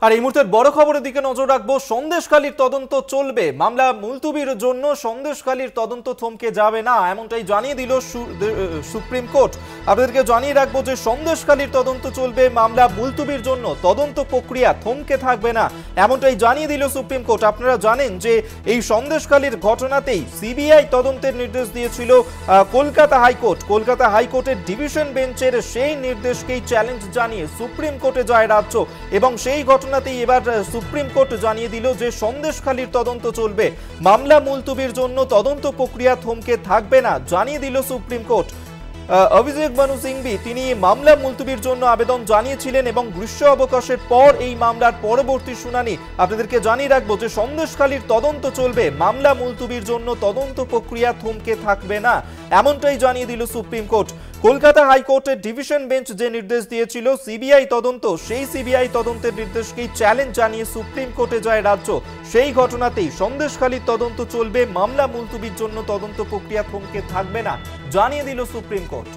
আর এই মুহূর্তের বড় খবরের দিকে নজর রাখবো। সন্দেশখালীর তদন্ত চলবে, মামলা মুলতুবির জন্য সন্দেশখালীর তদন্ত থমকে যাবে না, এমনটাই জানিয়ে দিল সুপ্রিম কোর্ট। আপনাদেরকে জানিয়ে রাখবো যে সন্দেশখালীর তদন্ত চলবে, মামলা মুলতুবির জন্য তদন্ত প্রক্রিয়া থমকে থাকবে না, এমনটাই জানিয়ে দিল সুপ্রিম কোর্ট। আপনারা জানেন যে এই সন্দেশখালীর ঘটনাতেই সিবিআই তদন্তের নির্দেশ দিয়েছিল কলকাতা হাইকোর্ট। কলকাতা হাইকোর্টের ডিভিশন বেঞ্চের সেই নির্দেশকেই চ্যালেঞ্জ জানিয়ে সুপ্রিম কোর্টে যায় রাজ্য, এবং সেই ঘটনাতেই এবার সুপ্রিম কোর্ট জানিয়ে দিল যে সন্দেশখালীর তদন্ত চলবে, মামলা মুলতুবির জন্য তদন্ত প্রক্রিয়া থমকে থাকবে না, জানিয়ে দিল সুপ্রিম কোর্ট। অভিষেক মানু সিংভি তিনি মামলা মুলতুবির জন্য আবেদন জানিয়েছিলেন এবং গ্রীষ্ম অবকাশের পর এই মামলার পরবর্তী শুনানি। আপনাদেরকে জানিয়ে রাখবো যে সন্দেশখালীর তদন্ত চলবে, মামলা মুলতুবির জন্য তদন্ত প্রক্রিয়া থমকে থাকবে না, এমনটাই জানিয়ে দিল সুপ্রিম কোর্ট। কলকাতা হাইকোর্টের ডিভিশন বেঞ্চ যে নির্দেশ দিয়েছিল সিবিআই তদন্ত, সেই সিবিআই তদন্তের নির্দেশকেই চ্যালেঞ্জ জানিয়ে সুপ্রিম কোর্টে যায় রাজ্য। সেই ঘটনাতেই সন্দেশখালীর তদন্ত চলবে, মামলা মুলতুবির জন্য তদন্ত প্রক্রিয়া থমকে থাকবে না, জানিয়ে দিল সুপ্রিম কোর্ট।